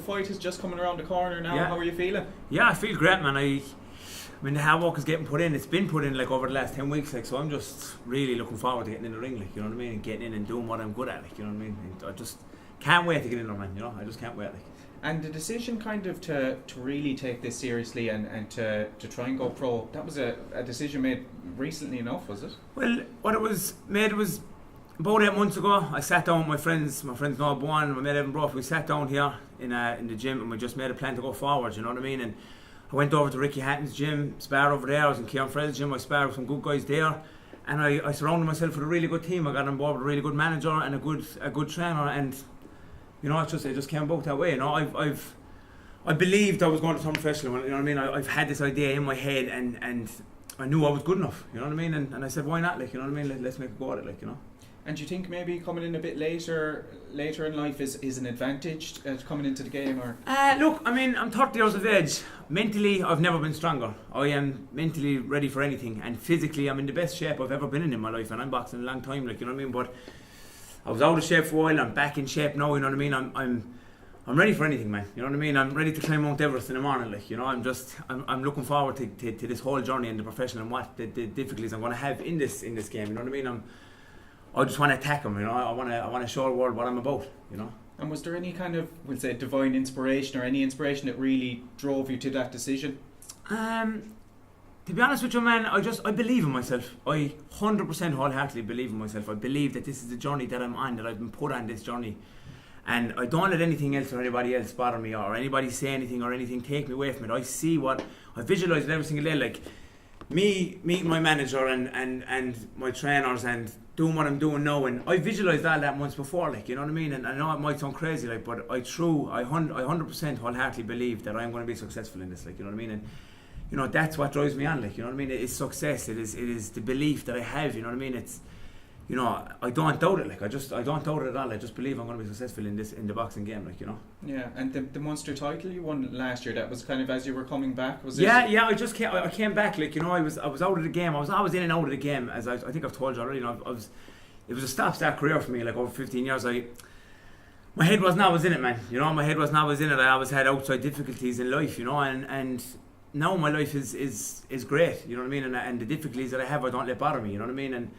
fight is just coming around the corner now. How are you feeling? Yeah, I feel great, man. I mean, the hard work is getting put in. It's been put in like over the last 10 weeks, like, so I'm just really looking forward to getting in the ring, like, you know what I mean, and getting in and doing what I'm good at, like, you know what I mean. And I just can't wait to get in there, man. You know, I just can't wait, like. And the decision kind of to really take this seriously and to try and go pro, that was a decision made recently enough, was it? Well, what it was made was about 8 months ago. I sat down with my friends Noel Bowen, my mate Evan Brough. We sat down here in the gym and we just made a plan to go forward, you know what I mean. And I went over to Ricky Hatton's gym, sparred over there. I was in Kieran Fred's gym, I sparred with some good guys there. And I surrounded myself with a really good team. I got on board with a really good manager and a good trainer. And, you know, it just came about that way. You know, I believed I was going to turn professional. You know what I mean? I've had this idea in my head and I knew I was good enough. You know what I mean? And I said, why not? Like, you know what I mean? Let's make a go at it, like, you know. And do you think maybe coming in a bit later in life is an advantage coming into the game? Or look, I mean, I'm 30 years of age. Mentally, I've never been stronger. I am mentally ready for anything, and physically, I'm in the best shape I've ever been in my life. And I'm boxing a long time, like, you know what I mean. But I was out of shape for a while. I'm back in shape now. You know what I mean. I'm ready for anything, man. You know what I mean. I'm ready to climb Mount Everest in the morning, like, you know. I'm looking forward to this whole journey in the profession and what the difficulties I'm going to have in this game. You know what I mean. I just want to attack them, you know. I want to show the world what I'm about, you know. And was there any kind of, we'll say, divine inspiration or any inspiration that really drove you to that decision? To be honest with you, man, I believe in myself. I 100% wholeheartedly believe in myself. I believe that this is the journey that I'm on, that I've been put on this journey. And I don't let anything else or anybody else bother me or anybody say anything or anything take me away from it. I see what, I visualise it every single day, like me meeting my manager and my trainers and doing what I'm doing now, and I visualised all that once before, like, you know what I mean. And I know it might sound crazy, like, but I 100% wholeheartedly believe that I'm going to be successful in this, like, you know what I mean. And you know, that's what drives me on, like, you know what I mean. It's success. It is the belief that I have, you know what I mean. It's, you know, I don't doubt it, like, I don't doubt it at all. I just believe I'm going to be successful in the boxing game, like, you know. Yeah, and the Munster title you won last year, that was kind of as you were coming back, was it? Yeah, I came back, like, you know. I was out of the game. I was in and out of the game, as I think I've told you already. You know, it was a stop-start career for me, like, over 15 years. My head wasn't always in it, man. You know, my head wasn't always in it. I always had outside difficulties in life, you know, and now my life is great, you know what I mean. And the difficulties that I have, I don't let bother me, you know what I mean. And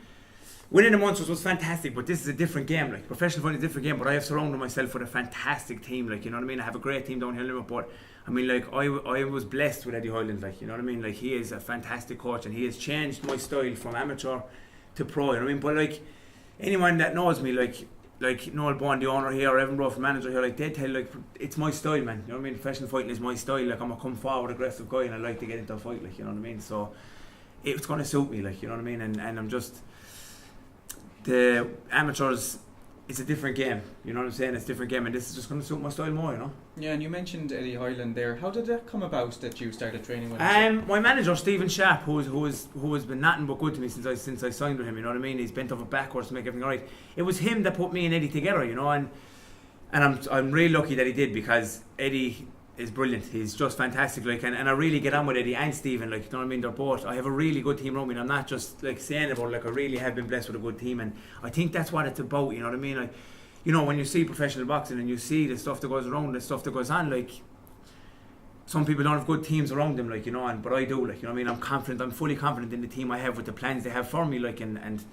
winning the Munsters was fantastic, but this is a different game. Like, professional fighting is a different game, but I have surrounded myself with a fantastic team, like, you know what I mean. I have a great team down here in Liverpool. But I mean, like, I was blessed with Eddie Hoyland, like, you know what I mean. Like, he is a fantastic coach, and he has changed my style from amateur to pro, you know what I mean. But like, anyone that knows me, like Noel Bowen, the owner here, or Evan Brough, the manager here, like, they tell, like, it's my style, man. You know what I mean. Professional fighting is my style. Like, I'm a come forward, aggressive guy, and I like to get into a fight, like, you know what I mean. So it's going to suit me, like, you know what I mean. And I'm just, the amateurs, it's a different game, you know what I'm saying. It's a different game, and this is just going to suit my style more, you know. Yeah, and you mentioned Eddie Hoyland there. How did that come about that you started training with him? My manager Stephen Sharp, who has been nothing but good to me since I signed with him, you know what I mean. He's bent over backwards to make everything right. It was him that put me and Eddie together, you know, and I'm really lucky that he did, because Eddie is brilliant. He's just fantastic, like, and I really get on with Eddie and Stephen, like, you know what I mean. They're both, I have a really good team around me, and I'm not just like saying about, like, I really have been blessed with a good team, and I think that's what it's about, you know what I mean. Like, you know, when you see professional boxing and you see the stuff that goes around, the stuff that goes on, like, some people don't have good teams around them, like, you know, but I do, like, you know what I mean. I'm fully confident in the team I have, with the plans they have for me, like, and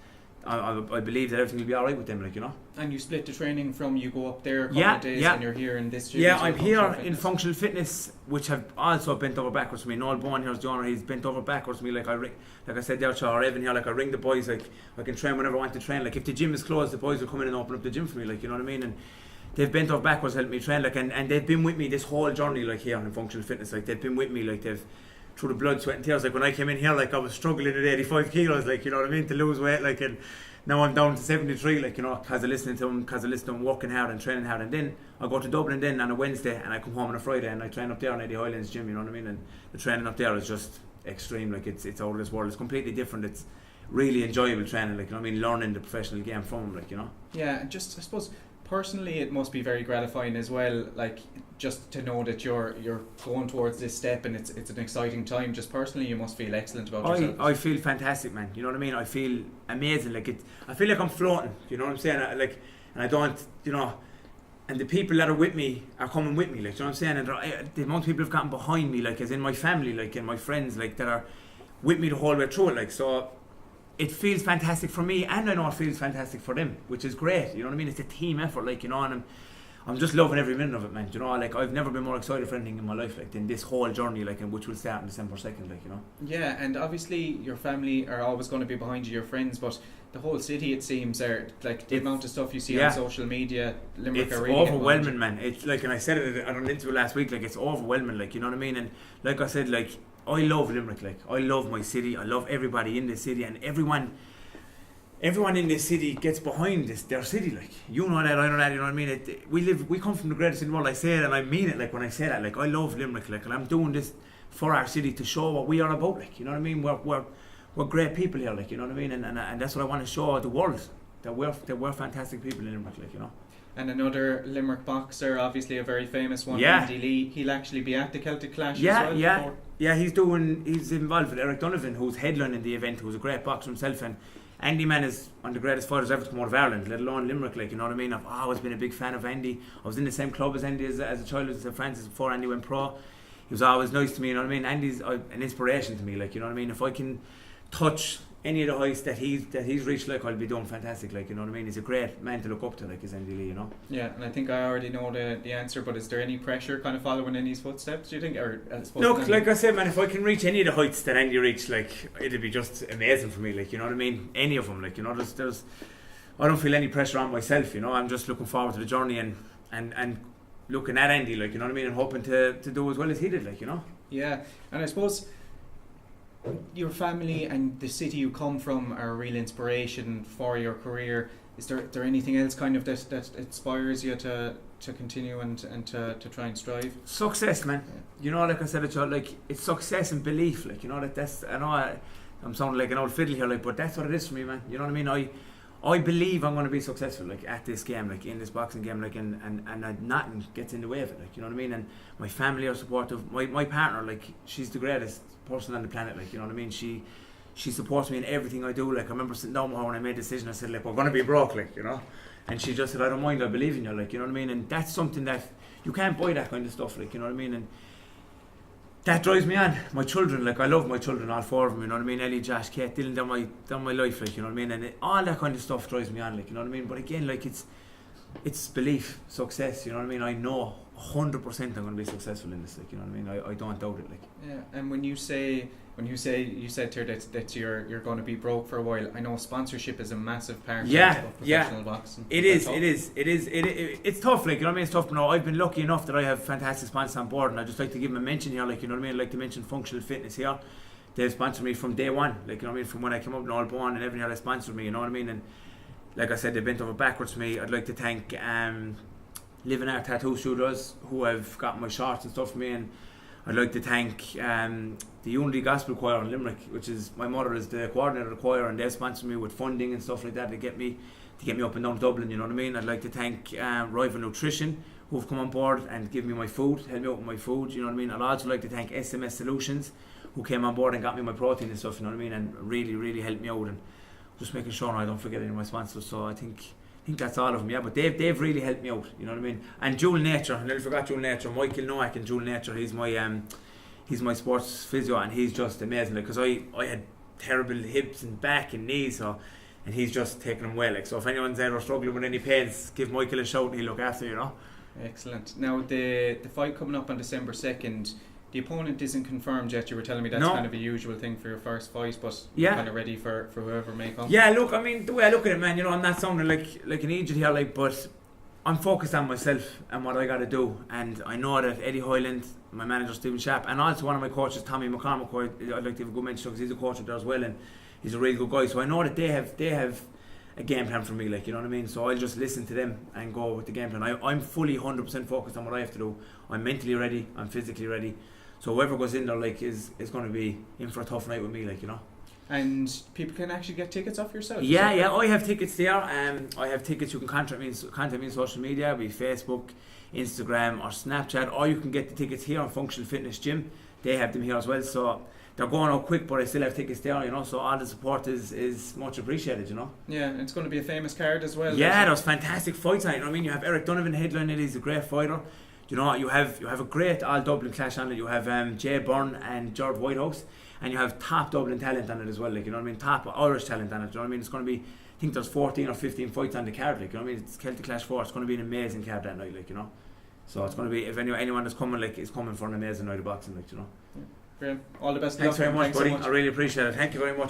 I believe that everything will be alright with them, like, you know. And you split the training from, you go up there a couple of days and you're here in this gym? Yeah, I'm here in functional fitness, which have also bent over backwards for me. Noel Bowen here's the owner, he's bent over backwards for me. Like, I said there, or Evan here, like, I ring the boys, like, I can train whenever I want to train. Like, if the gym is closed, the boys will come in and open up the gym for me, like, you know what I mean. And they've bent over backwards helping me train, like, and they've been with me this whole journey, like, here in functional fitness. Like, they've been with me, like, they've, through the blood, sweat and tears. Like, when I came in here, like, I was struggling at 85 kilos, like, you know what I mean, to lose weight, like, and now I'm down to 73, like, you know, because I listen to them working hard and training hard. And then I go to Dublin then on a Wednesday, and I come home on a Friday, and I train up there in Eddie Hoyland's gym, you know what I mean. And the training up there is just extreme, like, it's out of this world. It's completely different. It's really enjoyable training, like, you know what I mean, learning the professional game from him, like, you know. Yeah, and just, I suppose, personally it must be very gratifying as well, like, just to know that you're going towards this step, and it's an exciting time. Just personally, you must feel excellent about yourself. I feel fantastic, man, you know what I mean. I feel amazing, like, I feel like I'm floating, you know what I'm saying. And I don't, you know, the people that are with me are coming with me, like, you know what I'm saying? And the amount of people have gotten behind me, like, as in my family, like, and my friends, like, that are with me the whole way through it, like, so it feels fantastic for me, and I know it feels fantastic for them, which is great, you know what I mean? It's a team effort, like, you know, and I'm just loving every minute of it, man, you know, like, I've never been more excited for anything in my life, like, than this whole journey, like, and which will start on December 2nd, like, you know? Yeah, and obviously your family are always going to be behind you, your friends, but the whole city, it seems, are like the amount of stuff you see on social media. Limerick it's are really overwhelming, man. It's like, and I said it on an interview last week, like, it's overwhelming, like, you know what I mean? And like I said, like, I love Limerick, like, I love my city, I love everybody in the city, and everyone in this city gets behind their city, like, you know that, I know that, you know what I mean? We come from the greatest in the world, I say it and I mean it, like, when I say that, like, I love Limerick, like, and I'm doing this for our city to show what we are about, like, you know what I mean? We're great people here, like, you know what I mean? And that's what I want to show the world, that we're fantastic people in Limerick, like, you know. And another Limerick boxer, obviously a very famous one, Andy Lee, he'll actually be at the Celtic Clash as well. Yeah, he's involved with Eric Donovan, who's headlining the event, who's a great boxer himself, and Andy, man, is one of the greatest fighters ever to come out of Ireland, let alone Limerick, like, you know what I mean? I've always been a big fan of Andy. I was in the same club as Andy as a child, as a Francis, before Andy went pro. He was always nice to me, you know what I mean? Andy's an inspiration to me, like, you know what I mean? If I can touch any of the heights that he's reached, like, I'll be doing fantastic, like, you know what I mean? He's a great man to look up to, like, is Andy Lee, you know. Yeah, and I think I already know the answer, but is there any pressure kind of following in his footsteps, do you think? Or I suppose look, like I said, man, if I can reach any of the heights that Andy reached, like, it'll be just amazing for me, like, you know what I mean? Any of them, like, you know, there's I don't feel any pressure on myself, you know. I'm just looking forward to the journey and looking at Andy, like, you know what I mean, and hoping to do as well as he did, like, you know. Yeah, and I suppose your family and the city you come from are a real inspiration for your career. Is there anything else kind of that inspires you to continue and to try and strive? Success, man. Yeah. You know, like I said, it's success and belief, like, you know, that's, I know I'm sounding like an old fiddle here, like, but that's what it is for me, man. You know what I mean? I believe I'm going to be successful, like, at this game, like, in this boxing game, like, and nothing gets in the way of it, like, you know what I mean? And my family are supportive. My partner, like, she's the greatest person on the planet, like, you know what I mean? She supports me in everything I do. Like, I remember sitting down with her when I made the decision. I said, like, we're going to be broke, like, you know. And she just said, I don't mind, I believe in you, like, you know what I mean? And that's something that you can't buy, that kind of stuff, like, you know what I mean? And that drives me on. My children, like, I love my children, all four of them, you know what I mean? Ellie, Josh, Kate, Dylan, they're my life, like, you know what I mean? And all that kind of stuff drives me on, like, you know what I mean? But again, like, it's belief, success, you know what I mean? I know 100% I'm going to be successful in this, like, you know what I mean? I don't doubt it, like. Yeah, and when you say you said to her that you're going to be broke for a while, I know sponsorship is a massive part of professional boxing. It's tough, like, you know what I mean? It's tough, but no, I've been lucky enough that I have fantastic sponsors on board, and I just like to give them a mention here, like, you know what I mean? I'd like to mention Functional Fitness here. They've sponsored me from day one, like, you know what I mean? From when I came up in Allborn and everything, they sponsored me, you know what I mean? And like I said, they bent over backwards for me. I'd like to thank Living Art Tattoo Studios, who have got my shorts and stuff for me, and I'd like to thank the Unity Gospel Choir in Limerick, which is, my mother is the coordinator of the choir, and they've sponsored me with funding and stuff like that to get me up and down to Dublin, you know what I mean? I'd like to thank Rival Nutrition, who have come on board and give me my food, help me out with my food, you know what I mean? I'd also like to thank SMS Solutions, who came on board and got me my protein and stuff, you know what I mean? And really, really helped me out, and just making sure I don't forget any of my sponsors. So I think that's all of them, yeah. But they've really helped me out, you know what I mean? And Jewel Nature, I nearly forgot Jewel Nature. Michael Nowak and Jewel Nature, he's my sports physio, and he's just amazing. Like, because I had terrible hips and back and knees, so, and he's just taking them well. Like, so if anyone's ever struggling with any pains, give Michael a shout and he'll look after you, know. Excellent. Now the fight coming up on December 2nd. The opponent isn't confirmed yet. You were telling me that's kind of a usual thing for your first fight, but you're kind of ready for whoever may come. Yeah, look, I mean, the way I look at it, man, you know, I'm not sounding like an idiot here, like, but I'm focused on myself and what I got to do. And I know that Eddie Hoyland, my manager Stephen Sharp, and also one of my coaches, Tommy McCormack, I'd like to have a good mention because he's a coach there as well, and he's a really good guy. So I know that they have a game plan for me, like, you know what I mean? So I'll just listen to them and go with the game plan. I'm fully 100% focused on what I have to do. I'm mentally ready, I'm physically ready. So whoever goes in there, like, is going to be in for a tough night with me, like, you know. And people can actually get tickets off yourself? Yeah, I have tickets there. I have tickets. You can contact me on social media, be Facebook, Instagram or Snapchat, or you can get the tickets here on Functional Fitness Gym. They have them here as well. So they're going out quick, but I still have tickets there, you know. So all the support is much appreciated, you know. Yeah, and it's going to be a famous card as well. Yeah, there's fantastic fights on it. You know what I mean? You have Eric Donovan headlining. He's a great fighter. You know, you have a great all Dublin clash on it. You have Jay Byrne and Gerard Whitehouse, and you have top Dublin talent on it as well. Like, you know what I mean? Top Irish talent on it. You know what I mean? It's going to be, I think there's 14 or 15 fights on the card. Like, you know what I mean? It's Celtic Clash 4. It's going to be an amazing card that night. Like, you know. So it's going to be, if anyone is coming, like, is coming for an amazing night of boxing. Like, you know. Great. All the best. Thanks very much, buddy. I really appreciate it. Thank you very much.